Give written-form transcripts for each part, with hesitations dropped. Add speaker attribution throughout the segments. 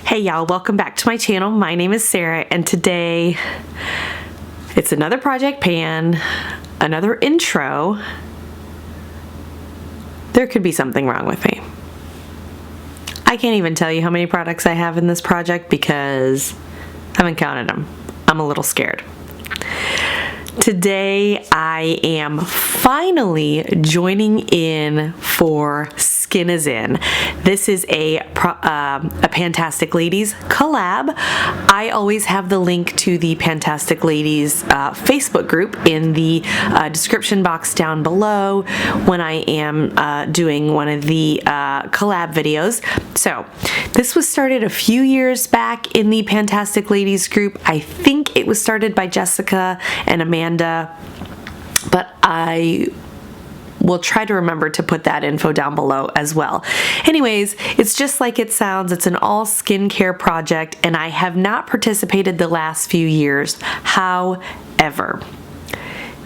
Speaker 1: Hey y'all, welcome back to my channel. My name is Sarah and today it's another project pan, another intro. There could be something wrong with me. I can't even tell you how many products I have in this project because I haven't counted them. I'm a little scared. Today I am finally joining in for Skin is In. This is a Fantastic Ladies collab. I always have the link to the Fantastic Ladies Facebook group in the description box down below when I am doing one of the collab videos. So this was started a few years back in the Fantastic Ladies group. I think it was started by Jessica and Amanda, but I will try to remember to put that info down below as well. Anyways, it's just like it sounds. It's an all skincare project and I have not participated the last few years. However,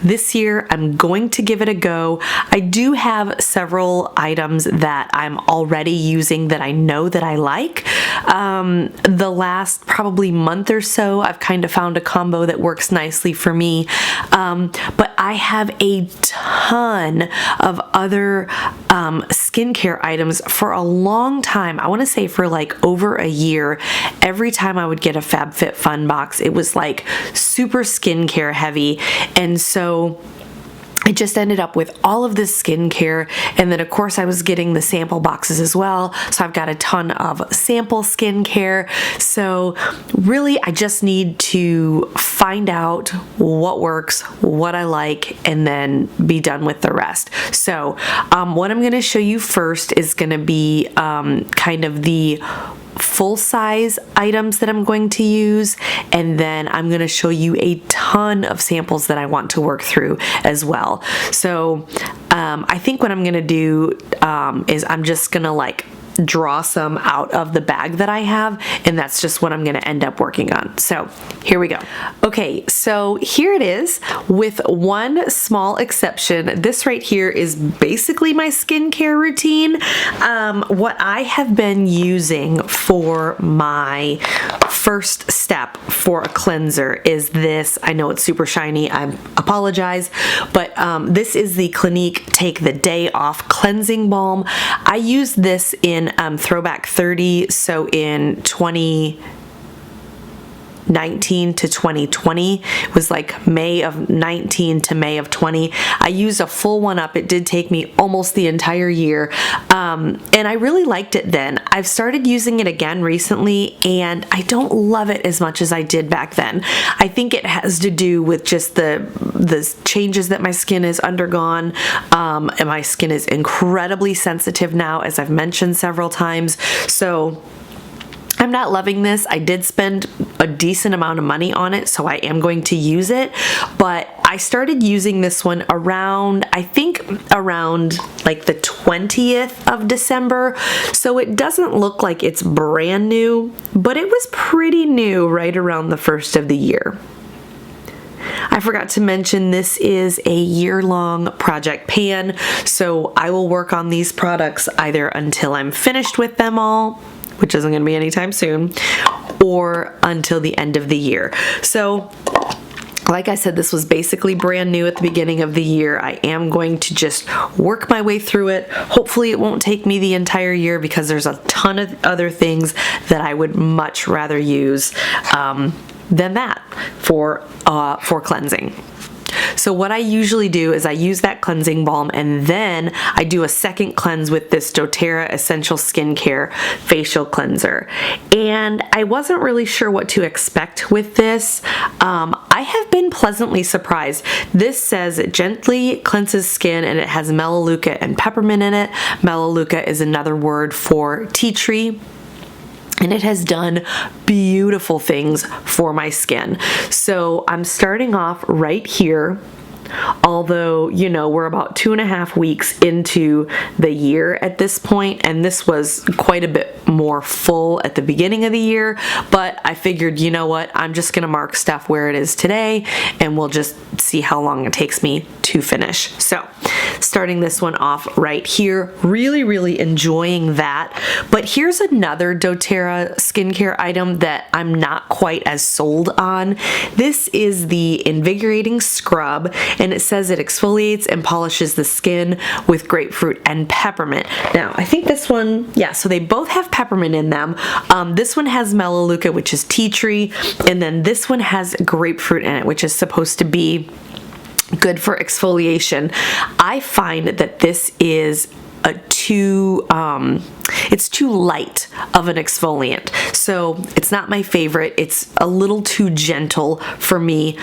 Speaker 1: this year, I'm going to give it a go. I do have several items that I'm already using that I know that I like. The last probably month or so, I've kind of found a combo that works nicely for me. But I have a ton of other skincare items for a long time. I want to say for like over a year. Every time I would get a FabFitFun box, it was like super skincare heavy. And so I just ended up with all of this skincare, and then of course I was getting the sample boxes as well, so I've got a ton of sample skincare. So really I just need to find out what works, what I like, and then be done with the rest. So what I'm going to show you first is going to be kind of the full-size items that I'm going to use, and then I'm going to show you a ton of samples that I want to work through as well. So I think what I'm going to do is I'm just going to like draw some out of the bag that I have, and that's just what I'm going to end up working on. So here we go. Okay, so here it is with one small exception. This right here is basically my skincare routine. What I have been using for my first step for a cleanser is this. I know it's super shiny, I apologize, but this is the Clinique Take the Day Off Cleansing Balm. I use this in Throwback 30, so in 2019 to 2020. It was like May of 19 to May of 20. I used a full one up. It did take me almost the entire year, and I really liked it then. I've started using it again recently, and I don't love it as much as I did back then. I think it has to do with just the changes that my skin has undergone, and my skin is incredibly sensitive now, as I've mentioned several times. So I'm not loving this. I did spend a decent amount of money on it, so I am going to use it, but I started using this one around, I think around like the 20th of December, so it doesn't look like it's brand new, but it was pretty new right around the first of the year. I forgot to mention this is a year-long project pan, so I will work on these products either until I'm finished with them all, which isn't going to be anytime soon, or until the end of the year. So like I said, this was basically brand new at the beginning of the year. I am going to just work my way through it. Hopefully it won't take me the entire year because there's a ton of other things that I would much rather use than that for cleansing. So what I usually do is I use that cleansing balm, and then I do a second cleanse with this doTERRA Essential Skincare Facial Cleanser. And I wasn't really sure what to expect with this. I have been pleasantly surprised. This says it gently cleanses skin, and it has melaleuca and peppermint in it. Melaleuca is another word for tea tree, and it has done beautiful things for my skin. So I'm starting off right here. Although, you know, we're about 2.5 weeks into the year at this point, and this was quite a bit more full at the beginning of the year, but I figured, you know what, I'm just gonna mark stuff where it is today, and we'll just see how long it takes me to finish. So starting this one off right here, really enjoying that. But here's another doTERRA skincare item that I'm not quite as sold on. This is the Invigorating Scrub, and it says it exfoliates and polishes the skin with grapefruit and peppermint. Now, I think this one, yeah, so they both have peppermint in them. This one has Melaleuca, which is tea tree, and then this one has grapefruit in it, which is supposed to be good for exfoliation. I find that this is it's too light of an exfoliant, so it's not my favorite. It's a little too gentle for me,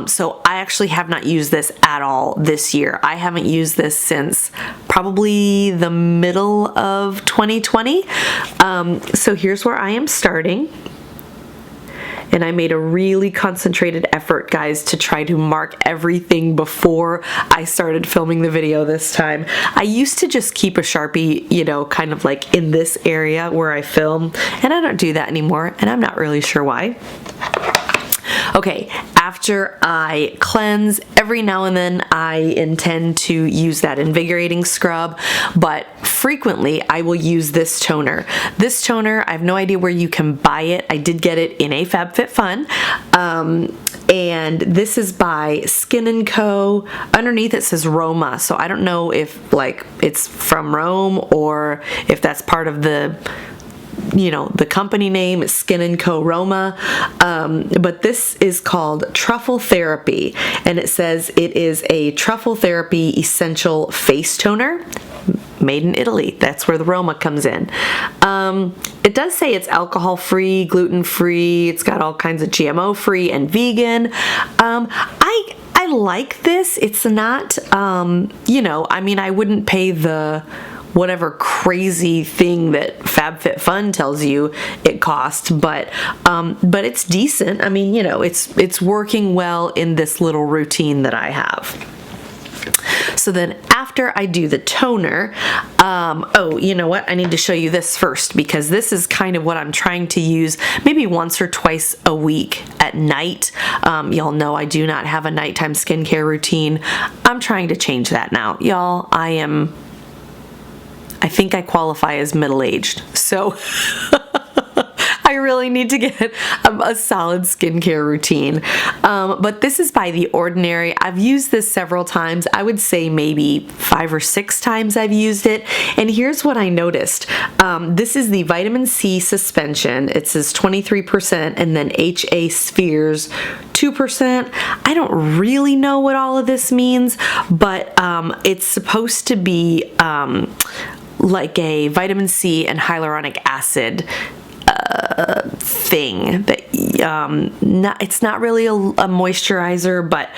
Speaker 1: so I actually have not used this at all this year. I haven't used this since probably the middle of 2020. So here's where I am starting. And I made a really concentrated effort, guys, to try to mark everything before I started filming the video this time. I used to just keep a Sharpie, you know, kind of like in this area where I film, and I don't do that anymore, and I'm not really sure why. Okay, after I cleanse, every now and then I intend to use that Invigorating Scrub, but frequently I will use this toner. This toner, I have no idea where you can buy it. I did get it in a FabFitFun, and this is by Skin & Co. Underneath it says Roma, so I don't know if like it's from Rome or if that's part of the, you know, the company name is Skin & Co. Roma, but this is called Truffle Therapy, and it says it is a Truffle Therapy Essential Face Toner, made in Italy. That's where the Roma comes in. It does say it's alcohol-free, gluten-free, it's got all kinds of GMO-free and vegan. I like this. It's not, you know, I mean, I wouldn't pay the whatever crazy thing that FabFitFun tells you it costs, but it's decent. I mean, you know, it's working well in this little routine that I have. So then after I do the toner, oh, you know what? I need to show you this first, because this is kind of what I'm trying to use maybe once or twice a week at night. Y'all know I do not have a nighttime skincare routine. I'm trying to change that now. Y'all, I think I qualify as middle-aged, so I really need to get a solid skincare routine. But this is by The Ordinary. I've used this several times. I would say maybe 5 or 6 times I've used it. And here's what I noticed. This is the vitamin C suspension. It says 23% and then HA spheres 2%. I don't really know what all of this means, but it's supposed to be like a vitamin C and hyaluronic acid thing that it's not really a moisturizer, but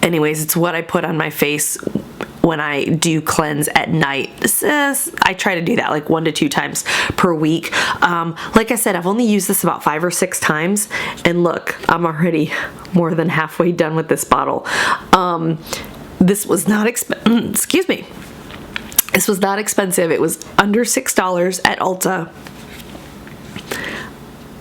Speaker 1: anyways, it's what I put on my face when I do cleanse at night. I try to do that like 1 to 2 times per week. Like I said, I've only used this about 5 or 6 times, and look, I'm already more than halfway done with this bottle. This was not excuse me. This was not expensive. It was under $6 at Ulta.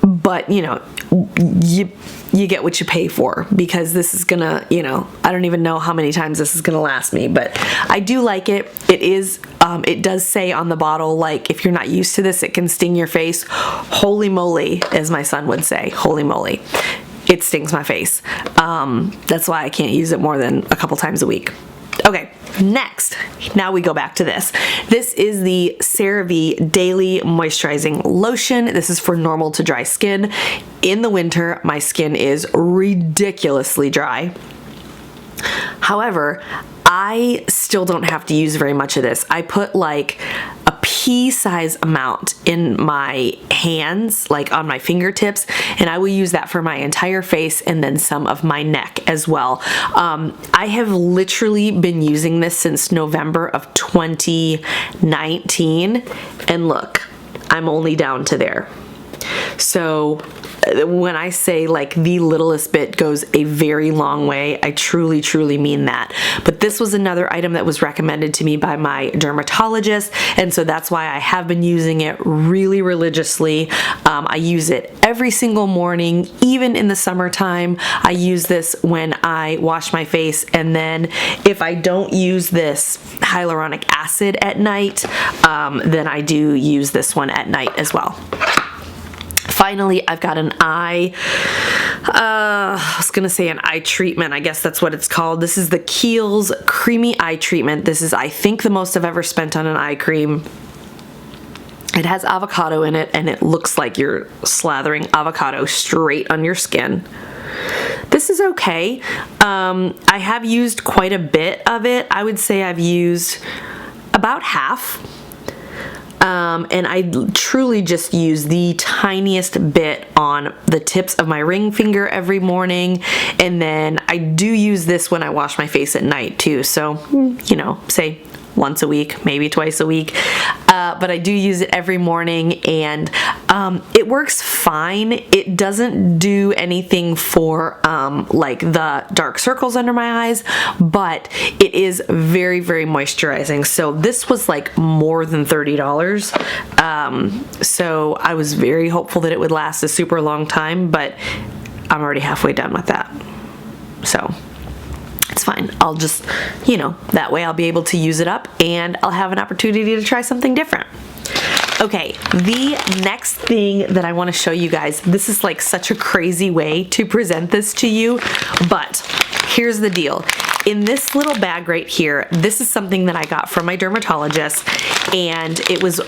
Speaker 1: But, you know, you get what you pay for, because this is gonna, you know, I don't even know how many times this is gonna last me, but I do like it. It is, it does say on the bottle, like, if you're not used to this, it can sting your face. Holy moly, as my son would say, holy moly. It stings my face. That's why I can't use it more than a couple times a week. Okay, next, now we go back to this. This is the CeraVe Daily Moisturizing Lotion. This is for normal to dry skin. In the winter, my skin is ridiculously dry. However, I still don't have to use very much of this. I put like a pea-size amount in my hands, like on my fingertips, and I will use that for my entire face and then some of my neck as well. I have literally been using this since November of 2019, and look, I'm only down to there. So when I say like the littlest bit goes a very long way, I truly, truly mean that. But this was another item that was recommended to me by my dermatologist, and so that's why I have been using it really religiously. I use it every single morning, even in the summertime. I use this when I wash my face, and then if I don't use this hyaluronic acid at night, then I do use this one at night as well. Finally, I've got an eye, I was gonna say an eye treatment, I guess that's what it's called. This is the Kiehl's Creamy Eye Treatment. This is, I think, the most I've ever spent on an eye cream. It has avocado in it, and it looks like you're slathering avocado straight on your skin. This is okay. I have used quite a bit of it. I would say I've used about half. And I truly just use the tiniest bit on the tips of my ring finger every morning, and then I do use this when I wash my face at night too, so you know, say once a week, maybe twice a week, but I do use it every morning, and it works fine. It doesn't do anything for like the dark circles under my eyes, but it is very, very moisturizing. So this was like more than $30. So I was very hopeful that it would last a super long time, but I'm already halfway done with that. So it's fine. I'll just, you know, that way I'll be able to use it up and I'll have an opportunity to try something different. Okay, the next thing that I want to show you guys, this is like such a crazy way to present this to you, but here's the deal. In this little bag right here, this is something that I got from my dermatologist, and it was,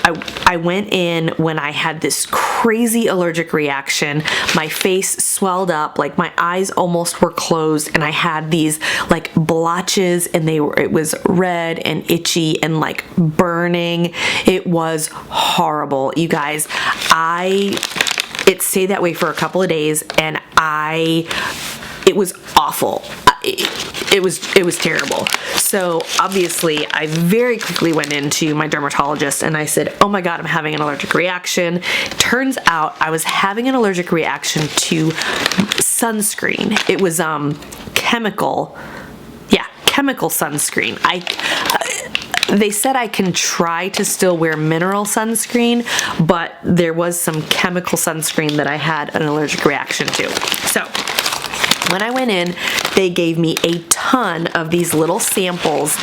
Speaker 1: I went in when I had this crazy allergic reaction. My face swelled up, like my eyes almost were closed, and I had these like blotches, and it was red and itchy and like burning. It was horrible, you guys. It stayed that way for a couple of days, and it was awful. It was terrible. So obviously I very quickly went into my dermatologist and I said, oh my God, I'm having an allergic reaction. Turns out I was having an allergic reaction to sunscreen. It was chemical sunscreen. They said I can try to still wear mineral sunscreen, but there was some chemical sunscreen that I had an allergic reaction to. So when I went in, they gave me a ton of these little samples,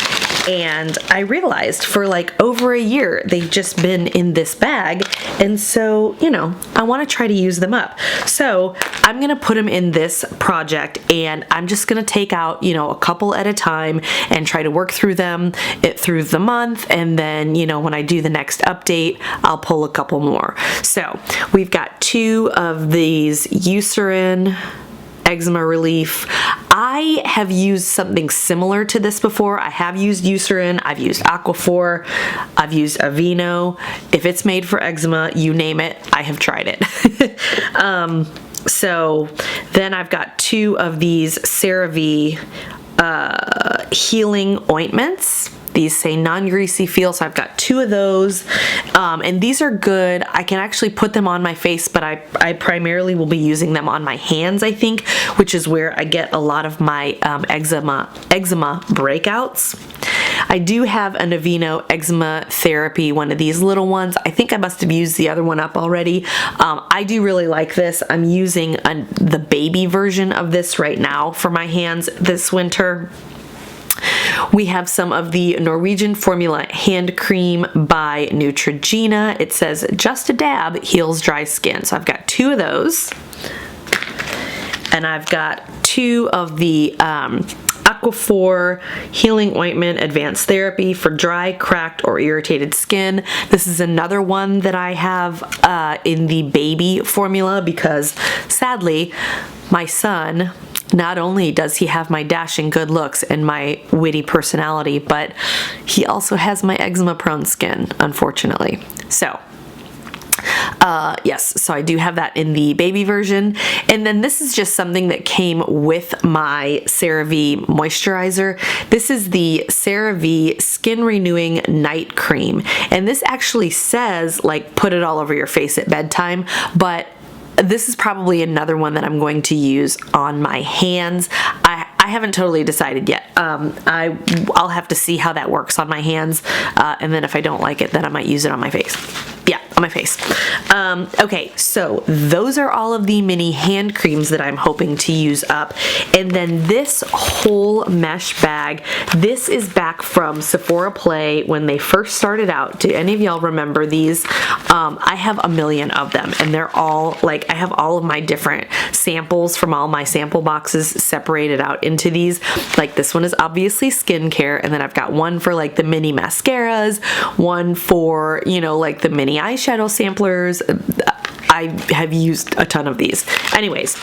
Speaker 1: and I realized for like over a year they've just been in this bag, and so, you know, I want to try to use them up. So I'm gonna put them in this project, and I'm just gonna take out, you know, a couple at a time and try to work through them through the month, and then, you know, when I do the next update, I'll pull a couple more. So we've got 2 of these Eucerin eczema relief. I have used something similar to this before. I have used Eucerin, I've used Aquaphor, I've used Aveeno. If it's made for eczema, you name it, I have tried it. So then I've got 2 of these CeraVe healing ointments. These say non-greasy feel, so I've got 2 of those, and these are good. I can actually put them on my face, but I primarily will be using them on my hands, I think, which is where I get a lot of my eczema breakouts. I do have an Aveeno eczema therapy, one of these little ones. I think I must have used the other one up already. I do really like this. I'm using the baby version of this right now for my hands this winter. We have some of the Norwegian Formula hand cream by Neutrogena. It says just a dab heals dry skin. So I've got 2 of those. And I've got 2 of the Aquaphor Healing Ointment Advanced Therapy for dry, cracked, or irritated skin. This is another one that I have in the baby formula because sadly, my son, not only does he have my dashing good looks and my witty personality, but he also has my eczema-prone skin, unfortunately. So yes, so I do have that in the baby version. And then this is just something that came with my CeraVe moisturizer. This is the CeraVe Skin Renewing Night Cream. And this actually says, like, put it all over your face at bedtime, but this is probably another one that I'm going to use on my hands. I haven't totally decided yet. I'll have to see how that works on my hands, and then if I don't like it, then I might use it on my face. Yeah, on my face. Okay, so those are all of the mini hand creams that I'm hoping to use up. And then this whole mesh bag, this is back from Sephora Play when they first started out. Do any of y'all remember these? I have a million of them, and they're all, like, I have all of my different samples from all my sample boxes separated out into these. Like, this one is obviously skincare, and then I've got one for like the mini mascaras, one for, you know, like the mini eyeshadow samplers. I have used a ton of these. Anyways,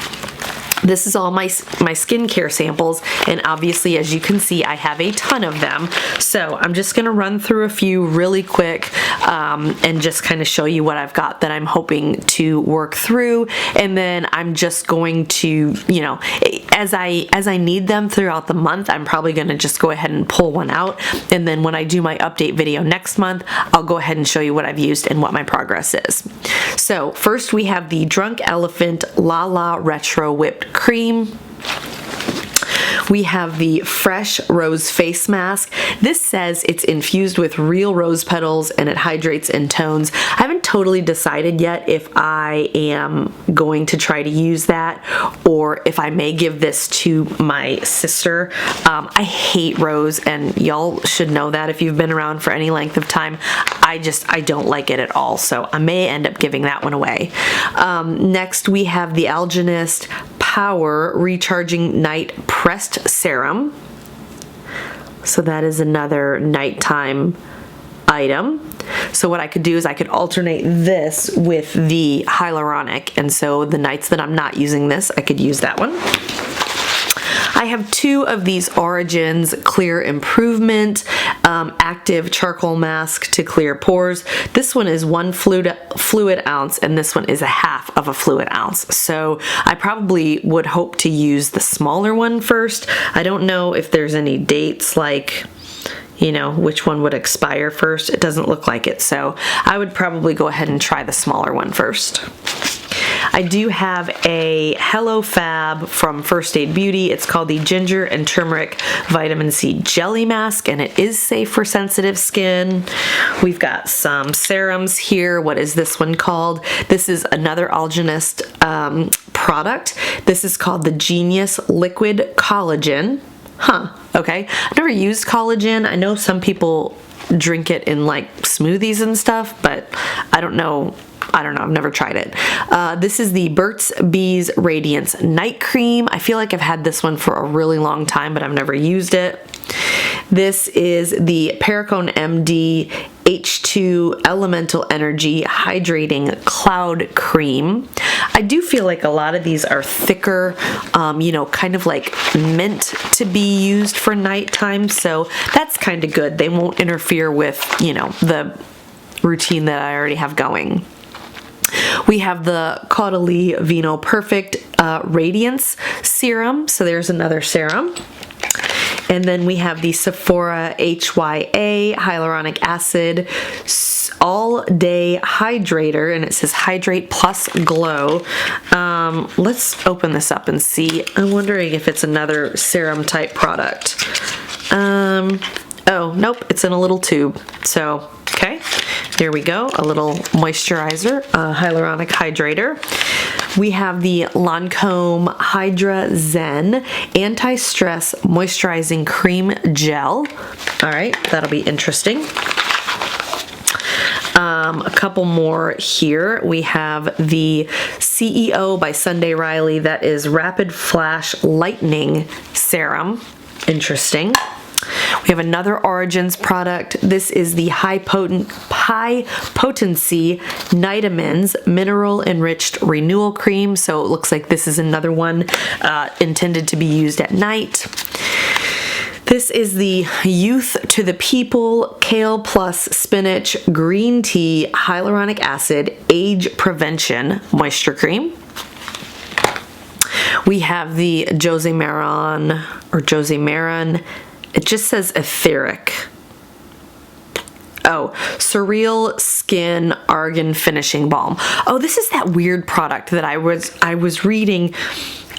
Speaker 1: this is all my skincare samples, and obviously, as you can see, I have a ton of them. So I'm just gonna run through a few really quick and just kind of show you what I've got that I'm hoping to work through, and then I'm just going to, you know, as I need them throughout the month, I'm probably gonna just go ahead and pull one out, and then when I do my update video next month, I'll go ahead and show you what I've used and what my progress is. So first we have the Drunk Elephant La La Retro Whipped Cream. We have the Fresh Rose Face Mask. This says it's infused with real rose petals and it hydrates and tones. I haven't totally decided yet if I am going to try to use that or if I may give this to my sister. I hate rose, and y'all should know that if you've been around for any length of time. I don't like it at all, so I may end up giving that one away. Next we have the Algenist Power Recharging Night Pressed Serum. So that is another nighttime item. So what I could do is I could alternate this with the hyaluronic, and so the nights that I'm not using this, I could use that one. I have two of these Origins Clear Improvement Active Charcoal Mask to clear pores. This one is 1 fluid ounce, and this one is a half of a fluid ounce. So I probably would hope to use the smaller one first. I don't know if there's any dates, like, you know, which one would expire first. It doesn't look like it, so I would probably go ahead and try the smaller one first. I do have a Hello Fab from First Aid Beauty. It's called the Ginger and Turmeric Vitamin C Jelly Mask, and it is safe for sensitive skin. We've got some serums here. What is this one called? This is another Algenist product. This is called the Genius Liquid Collagen. Huh, okay. I've never used collagen. I know some people drink it in like smoothies and stuff, but I don't know, I've never tried it. This is the Burt's Bees Radiance Night Cream. I feel like I've had this one for a really long time, but I've never used it. This is the Perricone MD H2 Elemental Energy Hydrating Cloud Cream. I do feel like a lot of these are thicker, you know, kind of like meant to be used for nighttime, so that's kind of good. They won't interfere with, you know, the routine that I already have going. We have the Caudalie Vino Perfect Radiance Serum, so there's another serum. And then we have the Sephora HYA Hyaluronic Acid All Day Hydrator, and it says Hydrate Plus Glow. Let's open this up and see. I'm wondering if it's another serum type product. Oh, nope, it's in a little tube. So, okay, here we go. A little moisturizer, hyaluronic hydrator. We have the Lancome Hydra Zen Anti-Stress Moisturizing Cream Gel. All right, that'll be interesting. A couple more here. We have the CEO by Sunday Riley. That is Rapid Flash Lightning Serum. Interesting. We have another Origins product. This is the High Potency Nitamins Mineral Enriched Renewal Cream. So it looks like this is another one intended to be used at night. This is the Youth to the People Kale Plus Spinach Green Tea Hyaluronic Acid Age Prevention Moisture Cream. We have the Jose Maran, it just says etheric. Oh, Surreal Skin Argan Finishing Balm. Oh, this is that weird product that I was reading.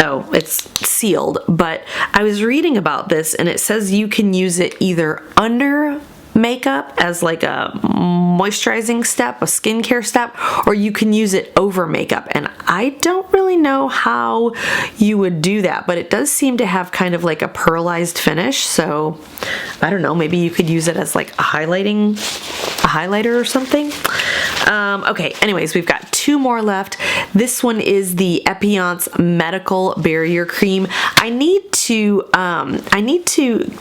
Speaker 1: Oh, it's sealed, but I was reading about this and it says you can use it either under makeup as like a moisturizing step, a skincare step, or you can use it over makeup. And I don't really know how you would do that, but it does seem to have kind of like a pearlized finish. So I don't know, maybe you could use it as like a highlighter or something. Okay, anyways, we've got 2 more left. This one is the Epionce Medical Barrier Cream. I need to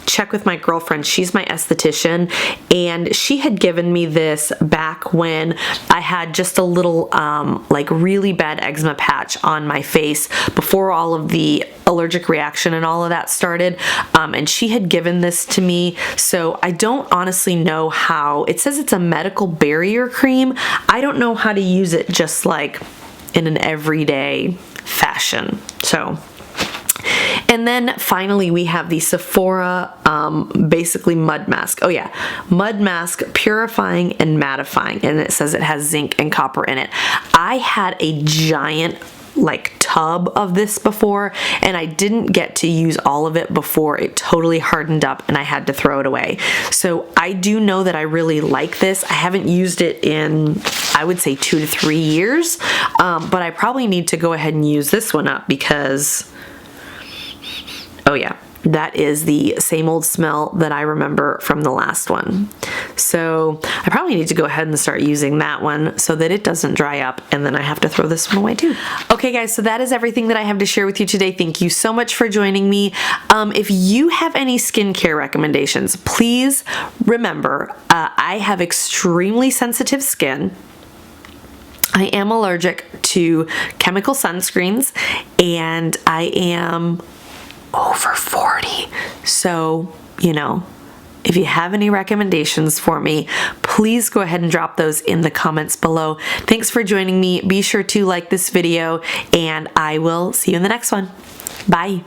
Speaker 1: check with my girlfriend. She's my esthetician, and she had given me this back when I had just a little like really bad eczema patch on my face before all of the allergic reaction and all of that started, and she had given this to me. So I don't honestly know how. It says it's a medical barrier cream. I don't know how to use it just like in an everyday fashion. So, and then finally we have the Sephora basically mud mask. Oh yeah, mud mask, purifying and mattifying, and it says it has zinc and copper in it. I had a giant like tub of this before, and I didn't get to use all of it before it totally hardened up and I had to throw it away. So I do know that I really like this. I haven't used it in, I would say, 2 to 3 years, but I probably need to go ahead and use this one up because, oh yeah, that is the same old smell that I remember from the last one. So I probably need to go ahead and start using that one so that it doesn't dry up and then I have to throw this one away too. Okay guys, so that is everything that I have to share with you today. Thank you so much for joining me. If you have any skincare recommendations, please remember, I have extremely sensitive skin. I am allergic to chemical sunscreens, and I am over 40. So, you know, if you have any recommendations for me, please go ahead and drop those in the comments below. Thanks for joining me. Be sure to like this video, and I will see you in the next one. Bye.